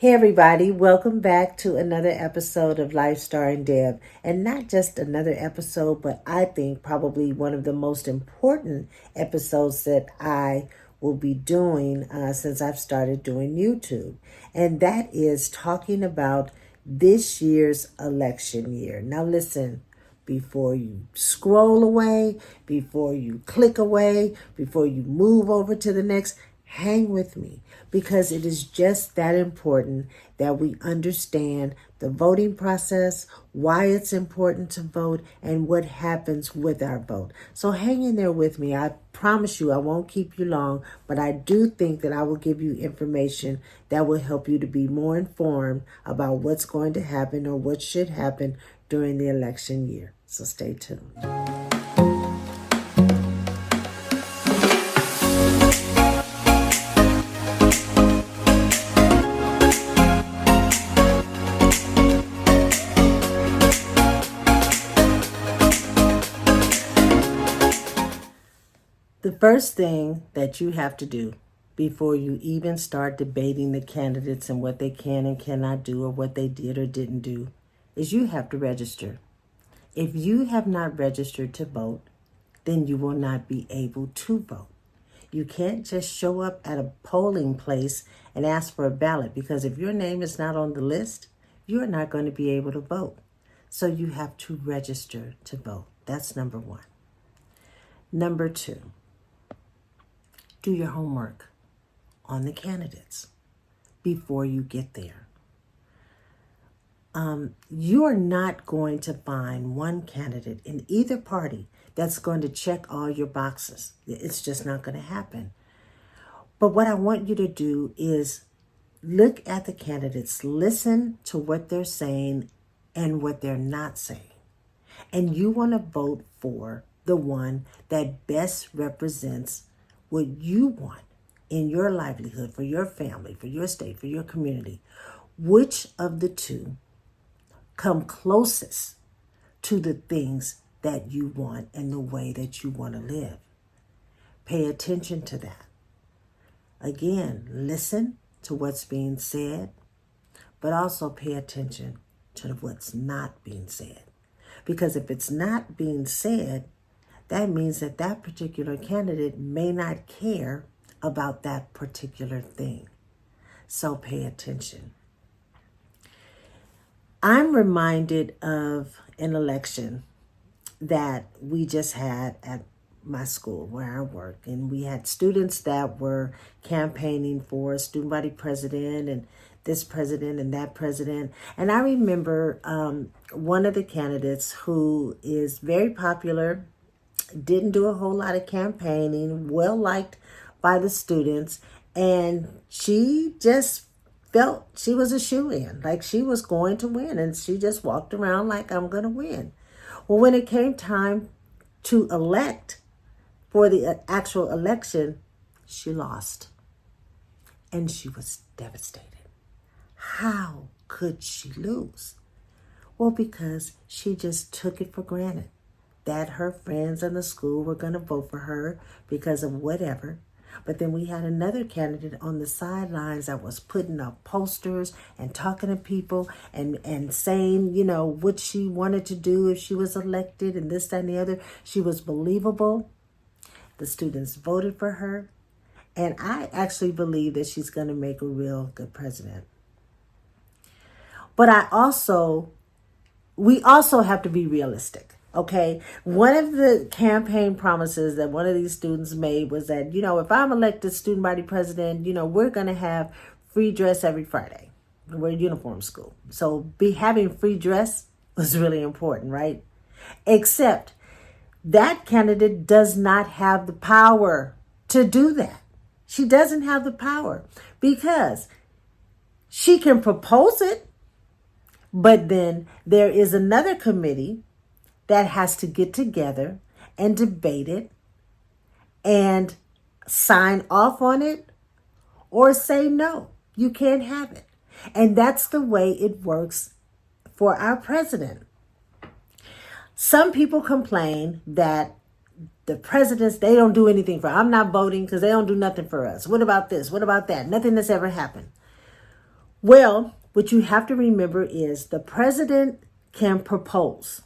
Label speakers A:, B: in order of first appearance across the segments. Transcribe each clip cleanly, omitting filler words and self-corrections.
A: Hey everybody, welcome back to another episode of Lifestar and Dev. And not just another episode, but I think probably one of the most important episodes that I will be doing since I've started doing YouTube. And that is talking about this year's election year. Now listen, before you scroll away, before you click away, before you move over to the next, hang with me, because it is just that important that we understand the voting process, why it's important to vote, and what happens with our vote. So hang in there with me. I promise you I won't keep you long, but I do think that I will give you information that will help you to be more informed about what's going to happen or what should happen during the election year. So stay tuned. The first thing that you have to do before you even start debating the candidates and what they can and cannot do or what they did or didn't do is you have to register. If you have not registered to vote, then you will not be able to vote. You can't just show up at a polling place and ask for a ballot, because if your name is not on the list, you're not going to be able to vote. So you have to register to vote. That's number one. Number two, do your homework on the candidates before you get there. You are not going to find one candidate in either party that's going to check all your boxes. It's just not going to happen. But what I want you to do is look at the candidates, listen to what they're saying and what they're not saying. And you want to vote for the one that best represents what you want in your livelihood, for your family, for your state, for your community. Which of the two come closest to the things that you want and the way that you want to live? Pay attention to that. Again, listen to what's being said, but also pay attention to what's not being said. Because if it's not being said, that means that that particular candidate may not care about that particular thing. So pay attention. I'm reminded of an election that we just had at my school where I work. And we had students that were campaigning for student body president and this president and that president. And I remember one of the candidates who is very popular, didn't do a whole lot of campaigning, well liked by the students, and she just felt she was a shoo-in, like she was going to win, and she just walked around like, I'm going to win. Well, when it came time to elect for the actual election, she lost, and she was devastated. How could she lose? Well, because she just took it for granted that her friends in the school were going to vote for her because of whatever. But then we had another candidate on the sidelines that was putting up posters and talking to people and saying, you know, what she wanted to do if she was elected and this, that, and the other. She was believable. The students voted for her. And I actually believe that she's going to make a real good president. But we also have to be realistic. Okay, one of the campaign promises that one of these students made was that, you know, if I'm elected student body president, you know, we're going to have free dress every Friday. We're a uniform school. So having free dress was really important, right? Except that candidate does not have the power to do that. She doesn't have the power because she can propose it, but then there is another committee that has to get together and debate it and sign off on it or say, no, you can't have it. And that's the way it works for our president. Some people complain that the presidents, they don't do anything for, I'm not voting because they don't do nothing for us. What about this? What about that? Nothing that's ever happened. Well, what you have to remember is the president can propose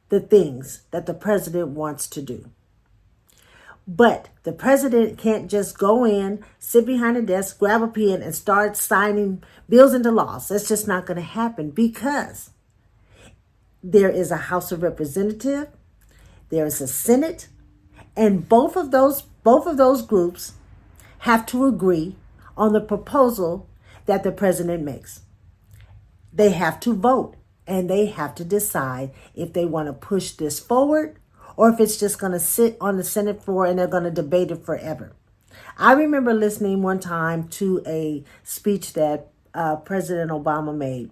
A: the things that the president wants to do. But the president can't just go in, sit behind a desk, grab a pen, and start signing bills into laws. That's just not going to happen because there is a House of Representatives, there is a Senate, and both of those groups have to agree on the proposal that the president makes. They have to vote and they have to decide if they want to push this forward or if it's just going to sit on the Senate floor and they're going to debate it forever. I remember listening one time to a speech that President Obama made.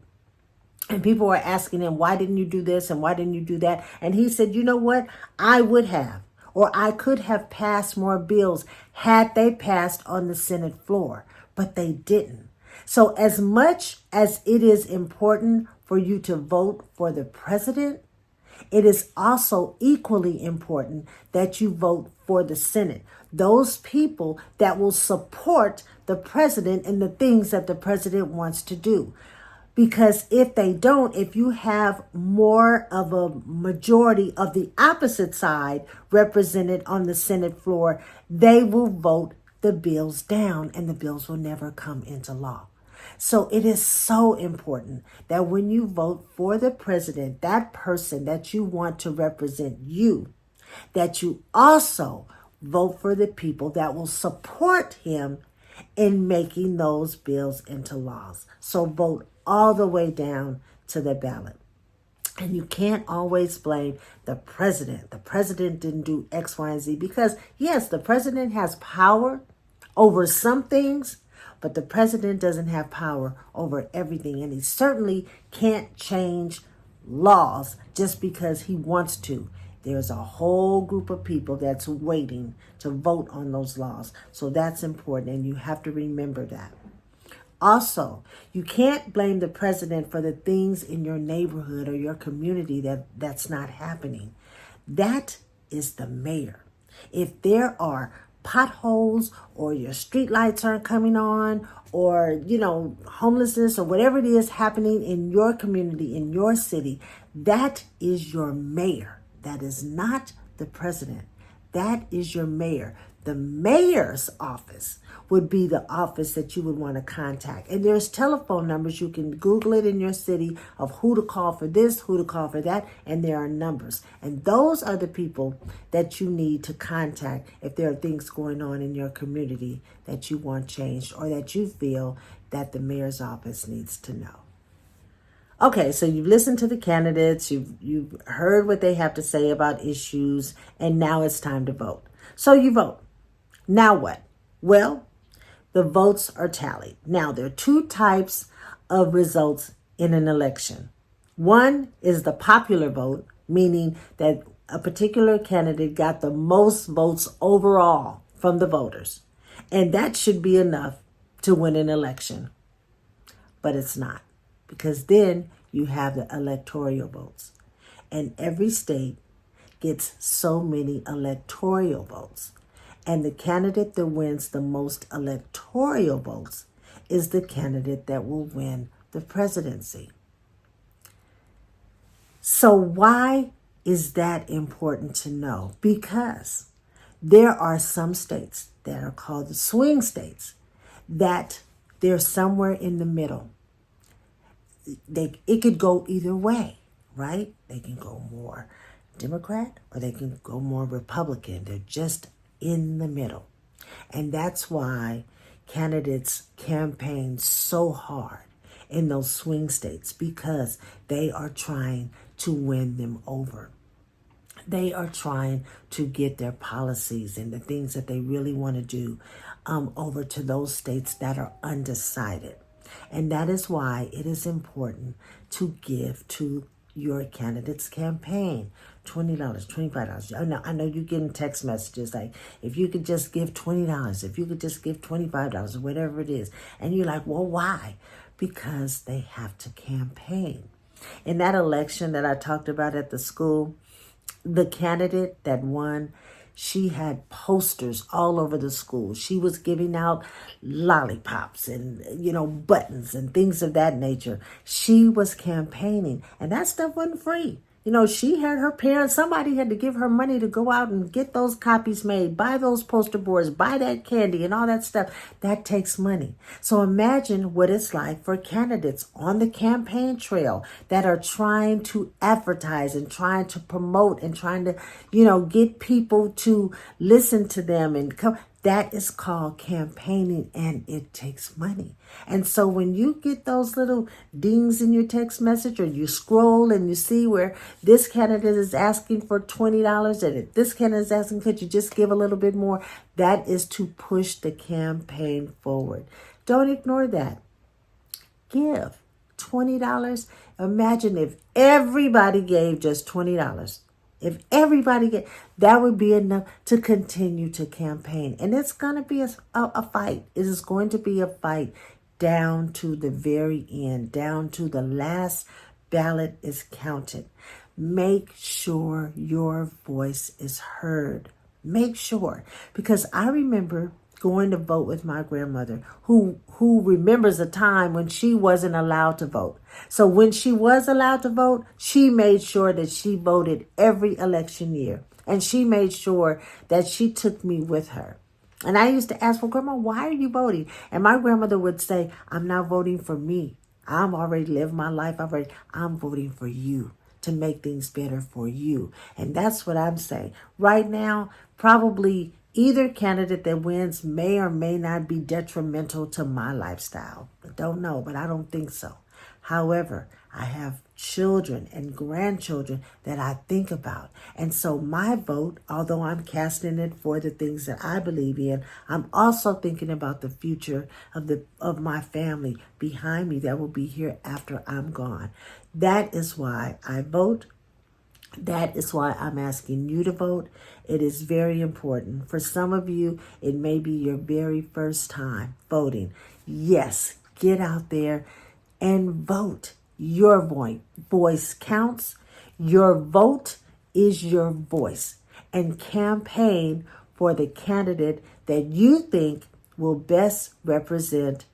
A: And people were asking him, why didn't you do this and why didn't you do that? And he said, you know what? I would have, or I could have passed more bills had they passed on the Senate floor, but they didn't. So as much as it is important for you to vote for the president, it is also equally important that you vote for the Senate. Those people that will support the president and the things that the president wants to do. Because if they don't, if you have more of a majority of the opposite side represented on the Senate floor, they will vote the bills down and the bills will never come into law. So it is so important that when you vote for the president, that person that you want to represent you, that you also vote for the people that will support him in making those bills into laws. So vote all the way down to the ballot. And you can't always blame the president. The president didn't do X, Y, and Z because, yes, the president has power over some things, but the president doesn't have power over everything. And he certainly can't change laws just because he wants to. There's a whole group of people that's waiting to vote on those laws. So that's important, and you have to remember that. Also, you can't blame the president for the things in your neighborhood or your community that's not happening. That is the mayor. If there are potholes or your street lights aren't coming on or, homelessness or whatever it is happening in your community, in your city, that is your mayor. That is not the president. That is your mayor. The mayor's office would be the office that you would want to contact. And there's telephone numbers. You can Google it in your city of who to call for this, who to call for that, and there are numbers. And those are the people that you need to contact if there are things going on in your community that you want changed or that you feel that the mayor's office needs to know. Okay, so you've listened to the candidates, you've heard what they have to say about issues, and now it's time to vote. So you vote. Now what? Well, the votes are tallied. Now, there are two types of results in an election. One is the popular vote, meaning that a particular candidate got the most votes overall from the voters. And that should be enough to win an election. But it's not, because then you have the electoral votes. And every state gets so many electoral votes. And the candidate that wins the most electoral votes is the candidate that will win the presidency. So why is that important to know? Because there are some states that are called the swing states that they're somewhere in the middle. It could go either way, right? They can go more Democrat or they can go more Republican. They're just in the middle. And that's why candidates campaign so hard in those swing states, because they are trying to win them over. They are trying to get their policies and the things that they really want to do over to those states that are undecided. And that is why it is important to give to your candidate's campaign. $20, $25. I know you're getting text messages like, if you could just give $20, if you could just give $25, or whatever it is. And you're like, well, why? Because they have to campaign. In that election that I talked about at the school, the candidate that won, She had posters all over the school. She was giving out lollipops and, buttons and things of that nature. She was campaigning, and that stuff wasn't free. She had her parents, somebody had to give her money to go out and get those copies made, buy those poster boards, buy that candy and all that stuff. That takes money. So imagine what it's like for candidates on the campaign trail that are trying to advertise and trying to promote and trying to, get people to listen to them and come. That is called campaigning, and it takes money. And so when you get those little dings in your text message, or you scroll and you see where this candidate is asking for $20 and if this candidate is asking, could you just give a little bit more? That is to push the campaign forward. Don't ignore that. Give $20. Imagine if everybody gave just $20. If everybody that would be enough to continue to campaign. And it's going to be a fight. It is going to be a fight down to the very end, down to the last ballot is counted. Make sure your voice is heard. Make sure. Because I remember going to vote with my grandmother, who remembers a time when she wasn't allowed to vote. So when she was allowed to vote, she made sure that she voted every election year. And she made sure that she took me with her. And I used to ask, well, Grandma, why are you voting? And my grandmother would say, I'm not voting for me. I'm already lived my life. I'm voting for you to make things better for you. And that's what I'm saying. Right now, probably either candidate that wins may or may not be detrimental to my lifestyle. I don't know, but I don't think so. However, I have children and grandchildren that I think about. And so my vote, although I'm casting it for the things that I believe in, I'm also thinking about the future of my family behind me that will be here after I'm gone. That is why I vote. That is why I'm asking you to vote. It is very important. For some of you, it may be your very first time voting. Yes, get out there and vote. Your voice counts. Your vote is your voice. And campaign for the candidate that you think will best represent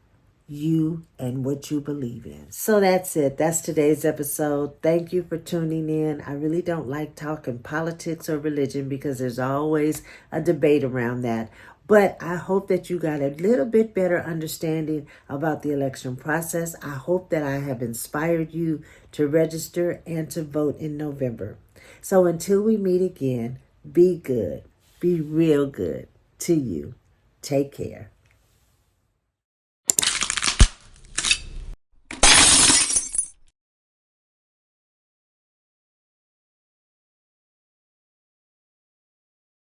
A: you and what you believe in. So that's it. That's today's episode. Thank you for tuning in. I really don't like talking politics or religion because there's always a debate around that. But I hope that you got a little bit better understanding about the election process. I hope that I have inspired you to register and to vote in November. So until we meet again, be good. Be real good to you. Take care.